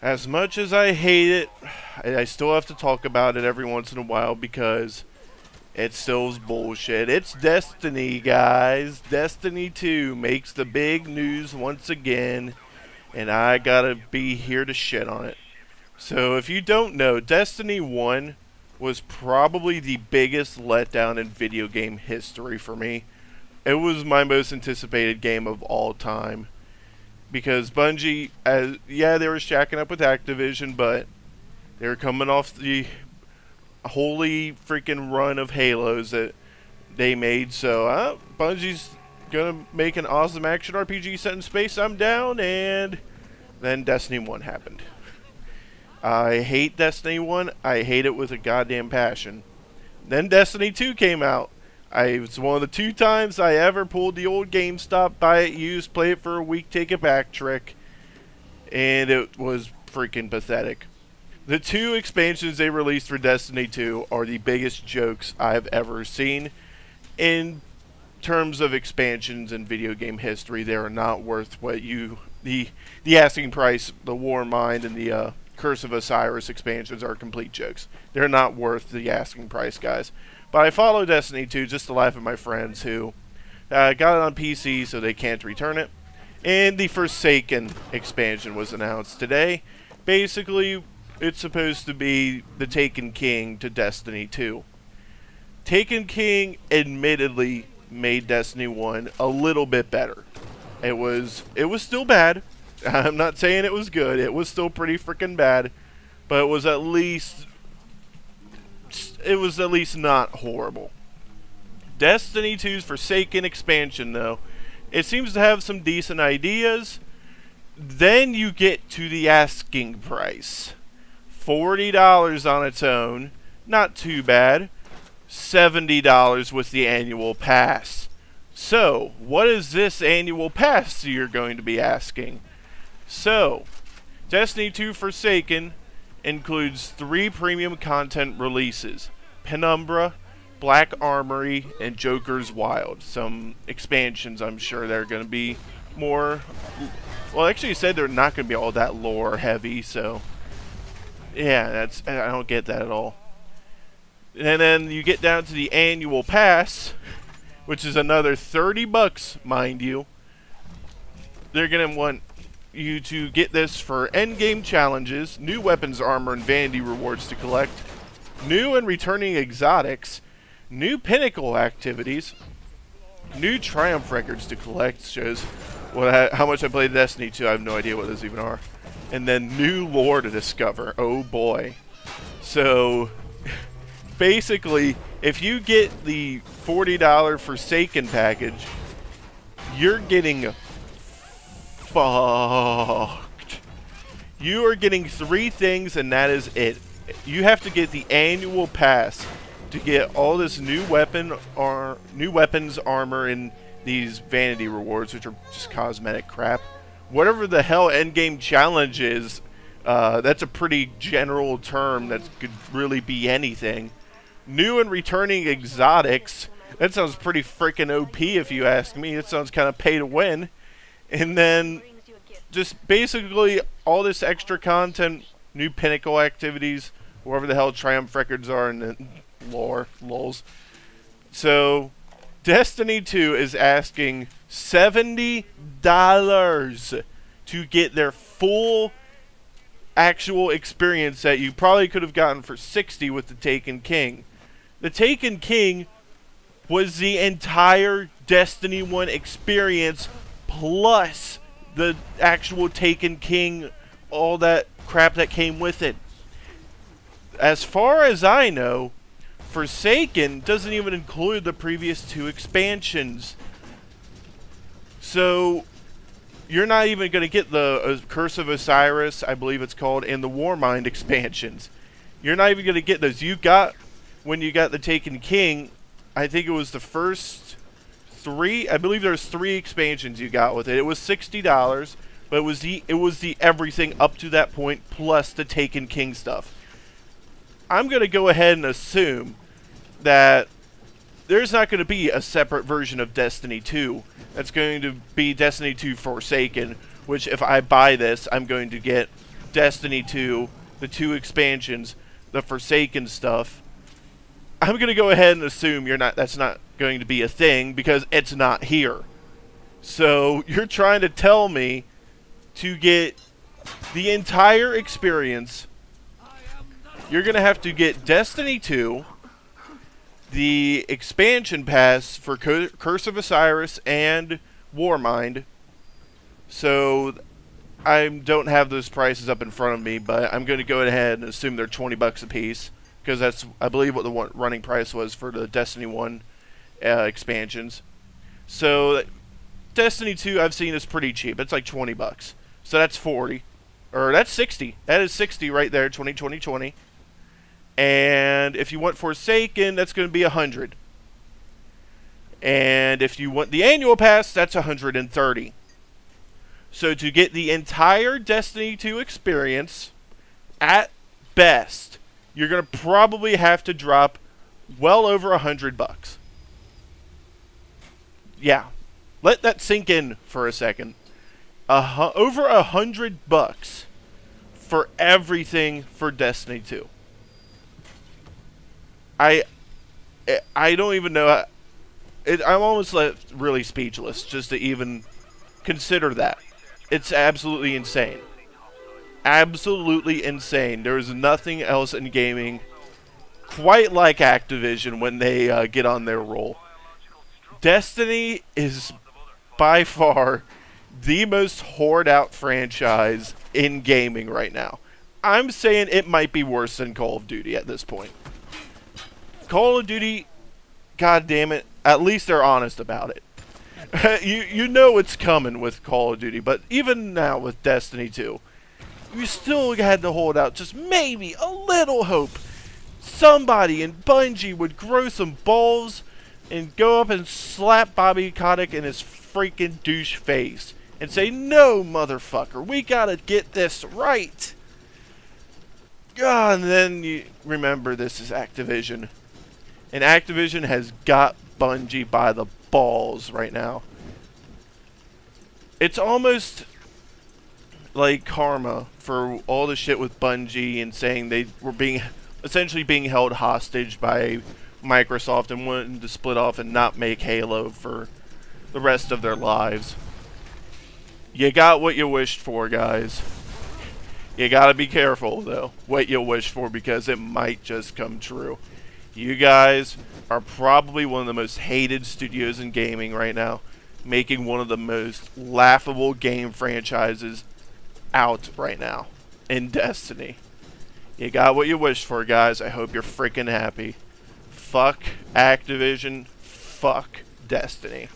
As much as I hate it, I still have to talk about it every once in a while because it still's bullshit. It's Destiny, guys. Destiny 2 makes the big news once again, and I gotta be here to shit on it. So if you don't know, Destiny 1 was probably the biggest letdown in video game history for me. It was my most anticipated game of all time. Because Bungie, yeah, they were shacking up with Activision, but they were coming off the holy freaking run of Halos that they made. So, Bungie's gonna make an awesome action RPG set in space. I'm down, and then Destiny 1 happened. I hate Destiny 1. I hate it with a goddamn passion. Then Destiny 2 came out. It's one of the 2 times I ever pulled the old GameStop, buy it used, play it for a week, take it back trick. And it was freaking pathetic. The 2 expansions they released for Destiny 2 are the biggest jokes I've ever seen. In terms of expansions in video game history, they are not worth what the asking price. The Warmind and the Curse of Osiris expansions are complete jokes. They're not worth the asking price, guys. But I follow Destiny 2 just to laugh at my friends who got it on PC so they can't return it. And the Forsaken expansion was announced today. Basically, it's supposed to be the Taken King to Destiny 2. Taken King admittedly made Destiny 1 a little bit better. It was still bad. I'm not saying it was good. It was still pretty freaking bad. But it was at least not horrible. Destiny 2's Forsaken expansion, though, it seems to have some decent ideas. Then you get to the asking price. $40 on its own. Not too bad. $70 with the annual pass. So, what is this annual pass you're going to be asking? So, Destiny 2 Forsaken includes 3 premium content releases: Penumbra, Black Armory, and Joker's Wild. Some expansions, I'm sure they're going to be more... Well, actually, you said they're not going to be all that lore heavy, so... Yeah, I don't get that at all. And then you get down to the annual pass, which is another $30, mind you. They're going to want you to get this for endgame challenges, new weapons, armor, and vanity rewards to collect, new and returning exotics, new pinnacle activities, new triumph records to collect. Shows how much I played Destiny 2. I have no idea what those even are. And then new lore to discover. Oh boy. So basically, if you get the $40 Forsaken package, you're getting fucked. You are getting 3 things, and that is it. You have to get the annual pass to get all this new weapons, armor, and these vanity rewards, which are just cosmetic crap. Whatever the hell endgame challenge is, that's a pretty general term that could really be anything. New and returning exotics. That sounds pretty freaking OP if you ask me. It sounds kind of pay to win. And then just basically all this extra content, new pinnacle activities, wherever the hell triumph records are, and then lore, lols. So Destiny 2 is asking $70 to get their full actual experience that you probably could have gotten for $60 with the Taken King. The Taken King was the entire Destiny 1 experience plus the actual Taken King, all that crap that came with it. As far as I know, Forsaken doesn't even include the previous 2 expansions. So you're not even going to get the Curse of Osiris, I believe it's called, and the Warmind expansions. You're not even going to get those. You got, when you got the Taken King, I think it was the first 3, I believe there's 3 expansions you got with it. It was $60, but it was the everything up to that point plus the Taken King stuff. I'm going to go ahead and assume that there's not going to be a separate version of Destiny 2. That's going to be Destiny 2 Forsaken, which if I buy this, I'm going to get Destiny 2, the 2 expansions, the Forsaken stuff, I'm going to go ahead and assume that's not going to be a thing because it's not here. So you're trying to tell me to get the entire experience, you're going to have to get Destiny 2, the expansion pass for Curse of Osiris and Warmind. So I don't have those prices up in front of me, but I'm going to go ahead and assume they're $20 a piece, because that's, I believe, what the running price was for the Destiny 1 expansions. So Destiny 2 I've seen is pretty cheap. It's like $20. So that's 40. Or that's 60. That is 60 right there, 20. And if you want Forsaken, that's going to be 100. And if you want the annual pass, that's 130. So to get the entire Destiny 2 experience, at best, you're going to probably have to drop well over $100. Yeah. Let that sink in for a second. Over $100 for everything for Destiny 2. I don't even know. I'm almost left really speechless just to even consider that. It's absolutely insane. Absolutely insane. There is nothing else in gaming quite like Activision when they get on their roll. Destiny is by far the most hoard out franchise in gaming right now. I'm saying it might be worse than Call of Duty at this point. Call of Duty, god damn it, at least they're honest about it. You know it's coming with Call of Duty, but even now with Destiny 2, you still had to hold out just maybe a little hope. Somebody in Bungie would grow some balls and go up and slap Bobby Kotick in his freaking douche face and say, "No, motherfucker, we gotta get this right." And then you remember this is Activision. And Activision has got Bungie by the balls right now. It's almost like karma for all the shit with Bungie and saying they were essentially being held hostage by Microsoft and wanting to split off and not make Halo for the rest of their lives. You got what you wished for, guys. You gotta be careful, though, what you wish for, because it might just come true. You guys are probably one of the most hated studios in gaming right now, making one of the most laughable game franchises out right now in Destiny. You got what you wished for, guys. I hope you're freaking happy. Fuck Activision. Fuck Destiny.